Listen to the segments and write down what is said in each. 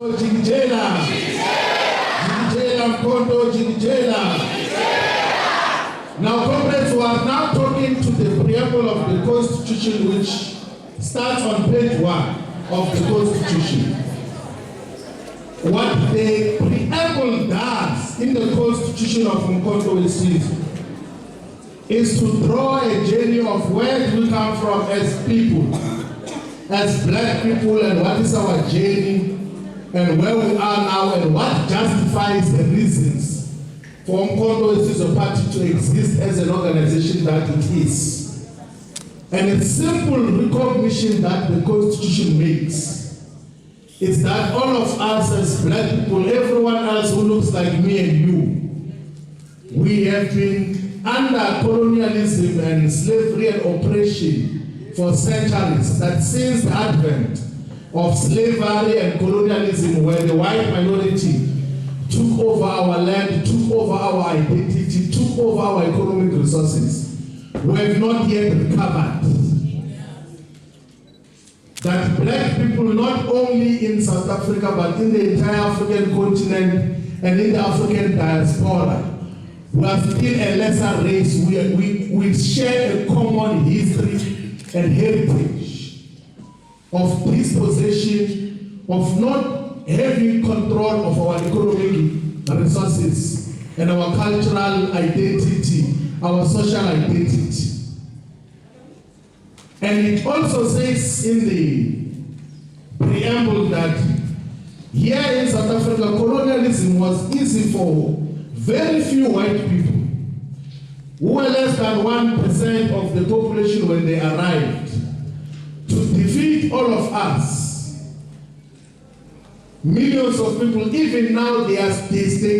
Jigijela, Mkondo, Jigijela. Now, comrades, we are now talking to the preamble of the Constitution, which starts on page 1 of the Constitution. What the preamble does in the Constitution of Mkondo is to draw a journey of where we come from as people, as black people, and what is our journey, and where we are now, and what justifies the reasons for Mkondo as a party to exist as an organization that it is. And a simple recognition that the Constitution makes is that all of us as black people, everyone else who looks like me and you, we have been under colonialism and slavery and oppression for centuries. That since the advent of slavery and colonialism, where the white minority took over our land, took over our identity, took over our economic resources, we have not yet recovered. That black people, not only in South Africa, but in the entire African continent and in the African diaspora, we are still a lesser race. We share a common history and heritage of dispossession, of not having control of our economic resources and our cultural identity, our social identity. And it also says in the preamble that here in South Africa, colonialism was easy for very few white people who were less than 1% of the population when they arrived to defeat all of us. Millions of people, even now they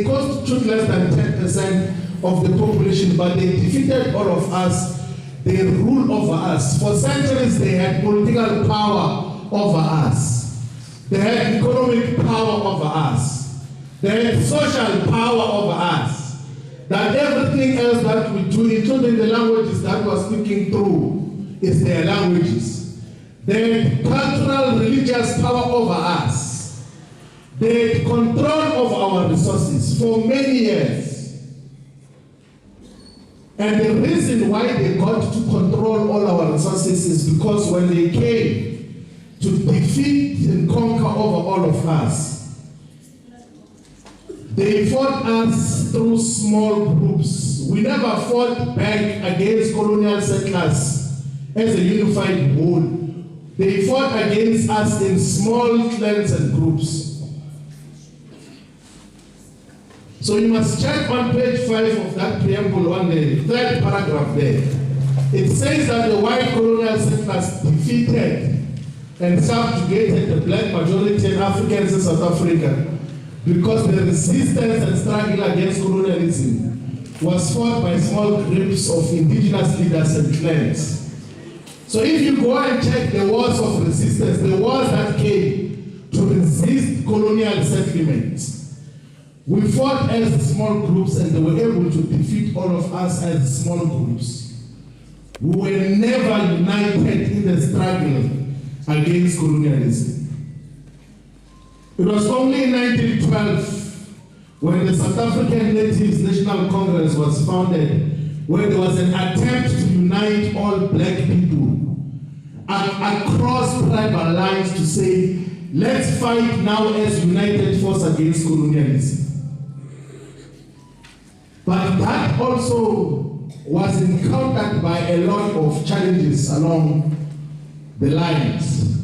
constitute less than 10% of the population, but they defeated all of us. They ruled over us. For centuries they had political power over us. They had economic power over us. They had social power over us. That everything else that we do, including the languages that we are speaking through, is their languages. They had cultural, religious power over us. They had control over our resources for many years. And the reason why they got to control all our resources is because when they came to defeat and conquer over all of us, they fought us through small groups. We never fought back against colonial settlers as a unified whole. They fought against us in small clans and groups. So you must check on page 5 of that preamble on the 3rd paragraph there. It says that the white colonial settlers defeated and subjugated the black majority in Africans in South Africa because the resistance and struggle against colonialism was fought by small groups of indigenous leaders and clans. So if you go and check the wars of resistance, the wars that came to resist colonial settlements, we fought as small groups and they were able to defeat all of us as small groups. We were never united in the struggle against colonialism. It was only in 1912 when the South African Natives National Congress was founded, where there was an attempt to unite all black people across tribal lines to say, let's fight now as united force against colonialism. But that also was encountered by a lot of challenges along the lines.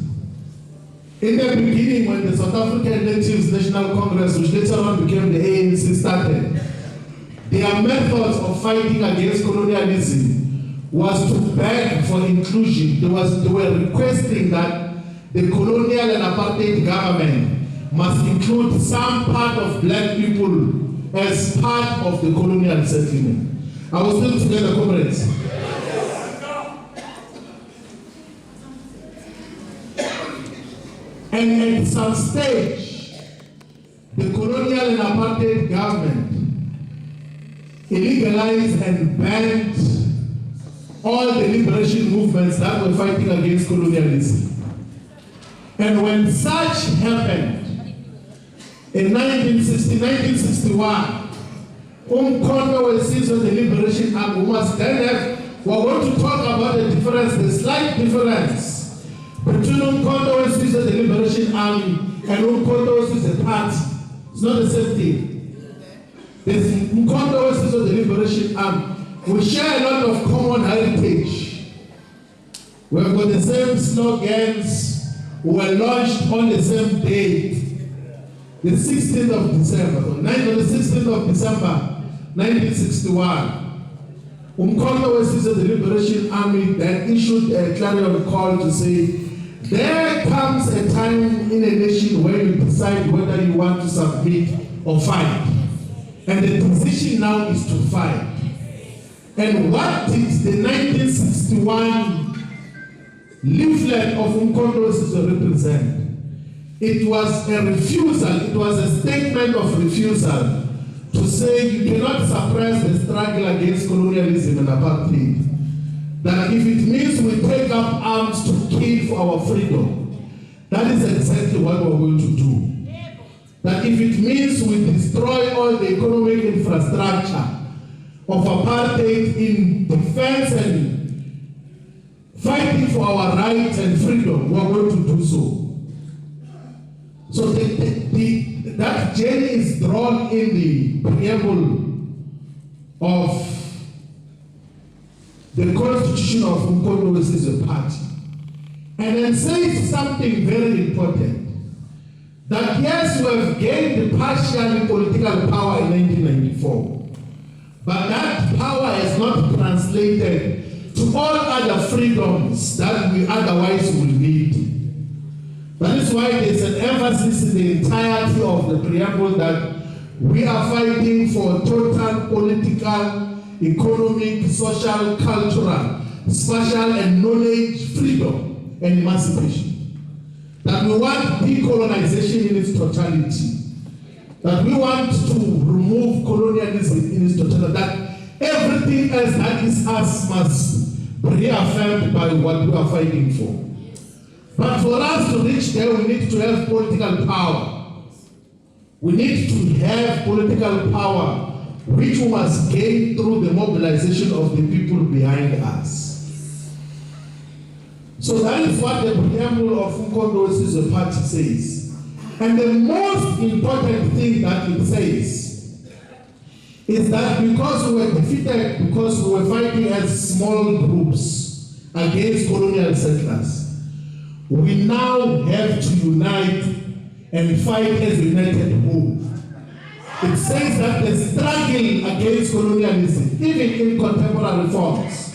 In the beginning, when the South African Natives National Congress, which later on became the ANC, started, their methods of fighting against colonialism was to beg for inclusion. They were requesting that the colonial and apartheid government must include some part of black people as part of the colonial settlement. I was still together, comrades. And at some stage, the colonial and apartheid government illegalized and banned all the liberation movements that were fighting against colonialism. And when such happened, In 1961, Umkhonto wesizwe the Liberation Army, we must then have, we're going to talk about the difference, the slight difference between Umkhonto wesizwe the Liberation Army and Umkhonto wesizwe party. It's not the same thing. There's Umkhonto wesizwe the Liberation Army. We share a lot of common heritage. We've got the same slogans. We were launched on the same date, the 16th of December. So, the 16th of December, 1961. Umkhonto wesizwe the Liberation Army then issued a clarion call to say, there comes a time in a nation where you decide whether you want to submit or fight. And the decision now is to fight. And what did the 1961 leaflet of Umkhonto wesizwe represent? It was a refusal, it was a statement of refusal to say you cannot suppress the struggle against colonialism and apartheid. That if it means we take up arms to kill for our freedom, that is exactly what we're going to do. That if it means we destroy all the economic infrastructure of apartheid in defense and fighting for our rights and freedom, we're going to do so. So that journey is drawn in the preamble of the constitution of Umkhonto wesizwe party. And then says something very important. That yes, we have gained partial political power in 1994. But that power has not translated to all other freedoms that we otherwise will need. That is why there's an emphasis in the entirety of the preamble that we are fighting for total political, economic, social, cultural, spatial, and knowledge freedom and emancipation. That we want decolonization in its totality. That we want to remove colonialism in its totality. That everything else that is us must be reaffirmed by what we are fighting for. But for us to reach there, we need to have political power. We need to have political power, which we must gain through the mobilization of the people behind us. So that is what the preamble of Umkhonto wesizwe party says. And the most important thing that it says is that because we were defeated, because we were fighting as small groups against colonial settlers, we now have to unite and fight as a united whole. It says that the struggle against colonialism, even in contemporary forms,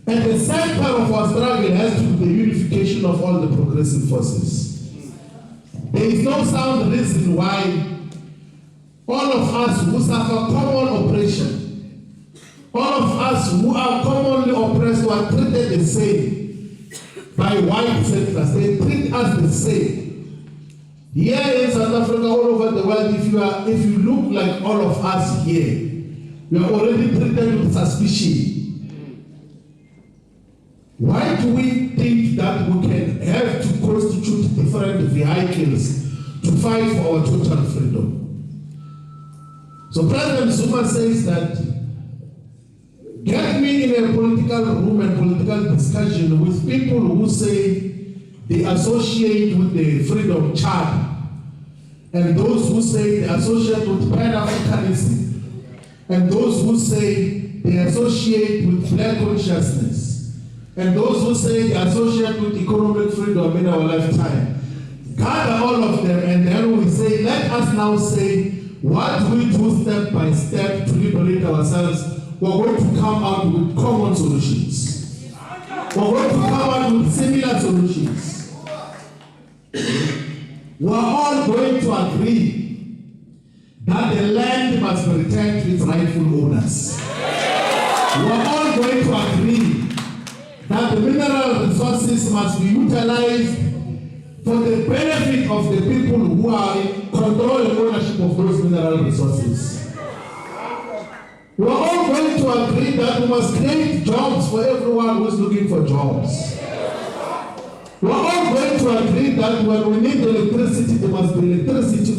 at the center of our struggle has to be the unification of all the progressive forces. There is no sound reason why all of us who suffer common oppression, all of us who are commonly oppressed, who are treated the same by white settlers, they treat us the same. Here in South Africa, all over the world, if you look like all of us here, you are already treated with suspicion. Why do we think that we can have to constitute different vehicles to fight for our total freedom? So President Zuma says that, get me in a political room and political discussion with people who say they associate with the Freedom Charter, and those who say they associate with Pan-Africanism, and those who say they associate with black consciousness, and those who say they associate with economic freedom in our lifetime. Gather all of them, and then we say, let us now say what we do step by step to liberate ourselves. We're going to come out with common solutions. We're going to come out with similar solutions. We're all going to agree that the land must be returned to its rightful owners. We're all going to agree that the mineral resources must be utilized for the benefit of the people who are in control and ownership of those mineral resources. We're all going to agree that we must create jobs for everyone who is looking for jobs. We're all going to agree that when we need electricity, there must be electricity